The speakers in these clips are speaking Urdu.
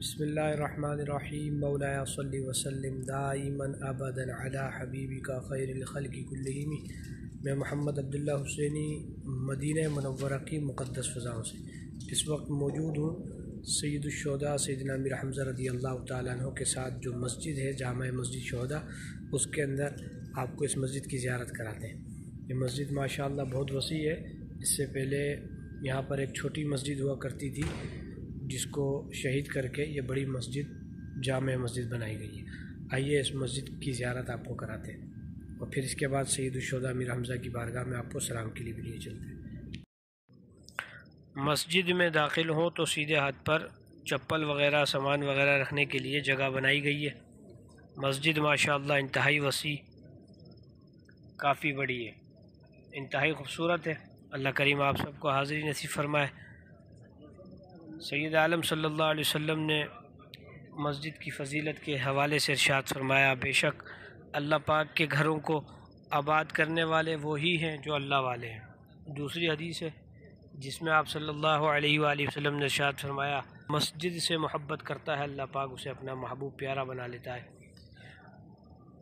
بسم اللہ الرحمن الرحیم مولایا صلی وسلم دائما ابدا علی حبیبک خیر الخلق کلہم۔ میں محمد عبداللہ حسینی مدینہ منورہ کی مقدس فضاؤں سے اس وقت موجود ہوں سید الشہداء سیدنا امیر حمزہ رضی اللہ تعالیٰ عنہ کے ساتھ جو مسجد ہے جامع مسجد شہداء، اس کے اندر آپ کو اس مسجد کی زیارت کراتے ہیں۔ یہ مسجد ماشاءاللہ بہت وسیع ہے۔ اس سے پہلے یہاں پر ایک چھوٹی مسجد ہوا کرتی تھی جس کو شہید کر کے یہ بڑی مسجد جامع مسجد بنائی گئی ہے۔ آئیے اس مسجد کی زیارت آپ کو کراتے ہیں اور پھر اس کے بعد سید الشہداء امیر حمزہ کی بارگاہ میں آپ کو سلام کے لیے بھی لیے چلتے ہیں۔ مسجد میں داخل ہوں تو سیدھے ہاتھ پر چپل وغیرہ سامان وغیرہ رکھنے کے لیے جگہ بنائی گئی ہے۔ مسجد ماشاءاللہ انتہائی وسیع، کافی بڑی ہے، انتہائی خوبصورت ہے۔ اللہ کریم آپ سب کو حاضری نصیب فرمائے۔ سید عالم صلی اللہ علیہ وسلم نے مسجد کی فضیلت کے حوالے سے ارشاد فرمایا، بے شک اللہ پاک کے گھروں کو آباد کرنے والے وہی ہیں جو اللہ والے ہیں۔ دوسری حدیث ہے جس میں آپ صلی اللہ علیہ وآلہ وسلم نے ارشاد فرمایا، مسجد سے محبت کرتا ہے اللہ پاک اسے اپنا محبوب پیارا بنا لیتا ہے۔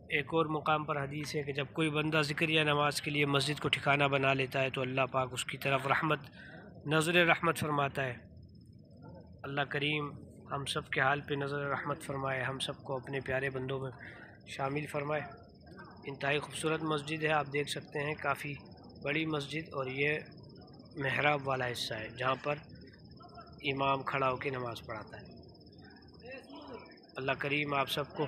ایک اور مقام پر حدیث ہے کہ جب کوئی بندہ ذکر یا نماز کے لیے مسجد کو ٹھکانہ بنا لیتا ہے تو اللہ پاک اس کی طرف نظر رحمت فرماتا ہے۔ اللہ کریم ہم سب کے حال پہ نظر رحمت فرمائے، ہم سب کو اپنے پیارے بندوں میں شامل فرمائے۔ انتہائی خوبصورت مسجد ہے، آپ دیکھ سکتے ہیں، کافی بڑی مسجد، اور یہ محراب والا حصہ ہے جہاں پر امام کھڑا ہو کے نماز پڑھاتا ہے۔ اللہ کریم آپ سب کو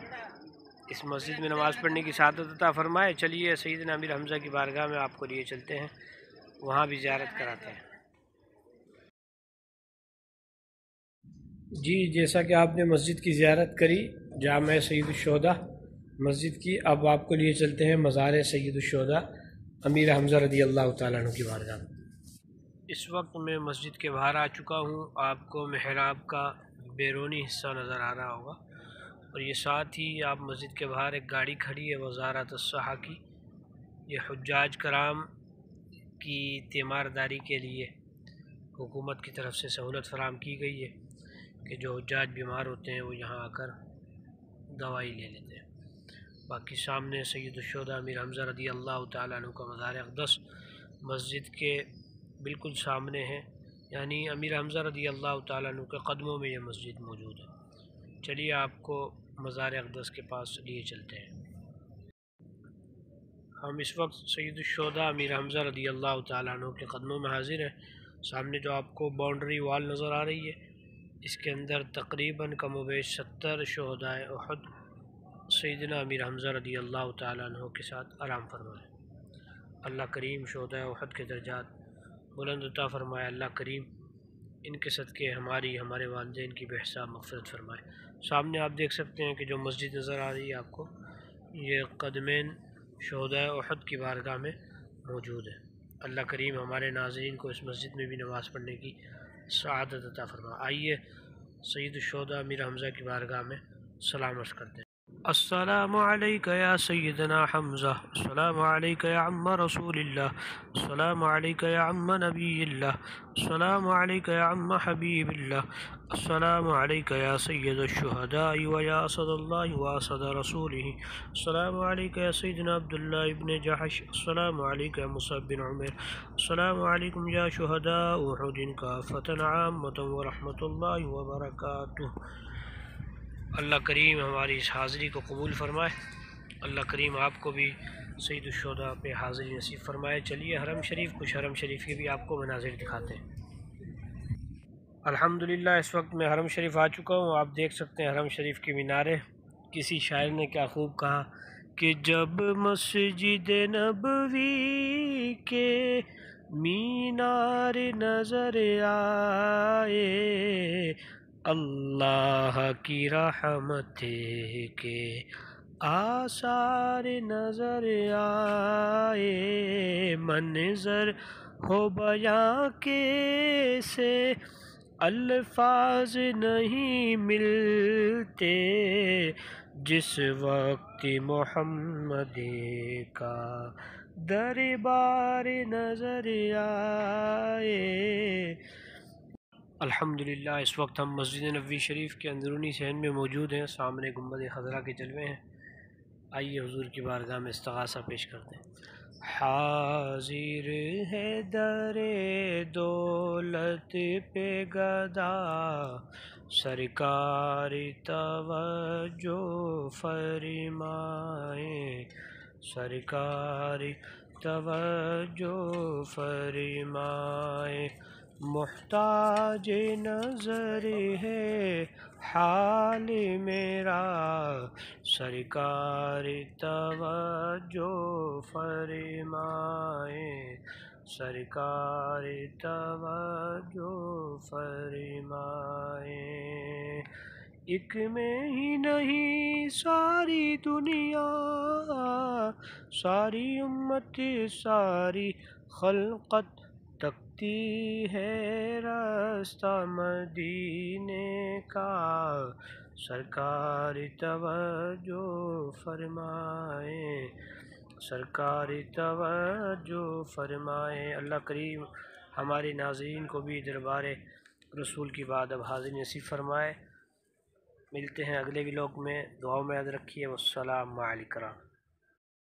اس مسجد میں نماز پڑھنے کی سعادت عطا فرمائے۔ چلیے سیدنا امیر حمزہ کی بارگاہ میں آپ کو لیے چلتے ہیں، وہاں بھی زیارت کراتے ہیں۔ جی، جیسا کہ آپ نے مسجد کی زیارت کری جامع سید الشہداء مسجد کی، اب آپ کو لیے چلتے ہیں مزار سید الشہداء امیر حمزہ رضی اللہ تعالیٰ عنہ کی بارگاہ میں۔ اس وقت میں مسجد کے باہر آ چکا ہوں، آپ کو محراب کا بیرونی حصہ نظر آ رہا ہوگا، اور یہ ساتھ ہی آپ مسجد کے باہر ایک گاڑی کھڑی ہے وزارت الصحہ کی۔ یہ حجاج کرام کی تیمارداری کے لیے حکومت کی طرف سے سہولت فراہم کی گئی ہے کہ جو حجاج بیمار ہوتے ہیں وہ یہاں آ کر دوائی لے لیتے ہیں۔ باقی سامنے سید الشہداء امیر حمزہ رضی اللہ تعالیٰ عنہ کا مزار اقدس مسجد کے بالکل سامنے ہے، یعنی امیر حمزہ رضی اللہ تعالیٰ عنہ کے قدموں میں یہ مسجد موجود ہے۔ چلیے آپ کو مزار اقدس کے پاس لیے چلتے ہیں۔ ہم اس وقت سید الشہداء امیر حمزہ رضی اللہ تعالیٰ عنہ کے قدموں میں حاضر ہیں۔ سامنے جو آپ کو باؤنڈری وال نظر آ رہی ہے، اس کے اندر تقریباً کم و بیش 70 شہداء احد سیدنا امیر حمزہ رضی اللہ تعالیٰ عنہ کے ساتھ آرام فرمائے۔ اللہ کریم شہداء احد کے درجات بلند عطا فرمائے۔ اللہ کریم ان کے صدقے ہمارے والدین کی بے حساب مغفرت فرمائے۔ سامنے آپ دیکھ سکتے ہیں کہ جو مسجد نظر آ رہی ہے آپ کو، یہ قدمین شہداء احد کی بارگاہ میں موجود ہے۔ اللہ کریم ہمارے ناظرین کو اس مسجد میں بھی نماز پڑھنے کی سعادت عطا فرمائے۔ آئیے سید الشہداء امیر حمزہ کی بارگاہ میں سلام عرض کرتے ہیں۔ السلام علیک یا سیدنا حمزہ، السلام علیک یا عم رسول اللہ، السلام علیک یا عم نبی اللہ، السلام علیک یا عم حبیب اللہ، السلام علیک یا سید الشہداء و یا اسد اللہ و اسد رسولہ، السلام علیک یا سیدنا عبداللہ ابن جحش، السلام علیک یا مصعب بن عمیر، السلام علیکم یا شہداء احد کافۃ عامۃ و رحمۃ اللہ وبرکاتہ۔ اللہ کریم ہماری اس حاضری کو قبول فرمائے۔ اللہ کریم آپ کو بھی سید الشہداء پہ حاضری نصیب فرمائے۔ چلیے حرم شریف، کچھ حرم شریف کے بھی آپ کو مناظر دکھاتے ہیں۔ الحمدللہ اس وقت میں حرم شریف آ چکا ہوں، آپ دیکھ سکتے ہیں حرم شریف کے مینارے۔ کسی شاعر نے کیا خوب کہا کہ جب مسجد نبوی کے مینار نظر آئے، اللہ کی رحمت کے آثار نظر آئے، منظر ہو بیاں کے سے الفاظ نہیں ملتے، جس وقت محمد کا دربار نظر آئے، الحمدللہ اس وقت ہم مسجد نبوی شریف کے اندرونی صحن میں موجود ہیں، سامنے گنبد خضرا کے جلوے ہیں۔ آئیے حضور کی بارگاہ میں استغاثہ پیش کرتے ہیں۔ حاضر ہے در دولت پہ گدا، سرکار توجہ فرمائیں، سرکار توجہ فرمائیں، محتاج نظر ہے حال میرا، سرکار توجہ فرمائیں، سرکار توجہ فرمائیں۔ ایک میں ہی نہیں ساری دنیا، ساری امت ساری خلقت تکتی ہے راستہ مدینے کا، سرکار توجہ فرمائیں، سرکار توجہ فرمائیں۔ اللہ کریم ہمارے ناظرین کو بھی دربار رسول کی بعد اب حاضری نصیب فرمائے۔ ملتے ہیں اگلے ولاگ میں، دعاؤں میں یاد رکھیے۔ والسلام علیکم۔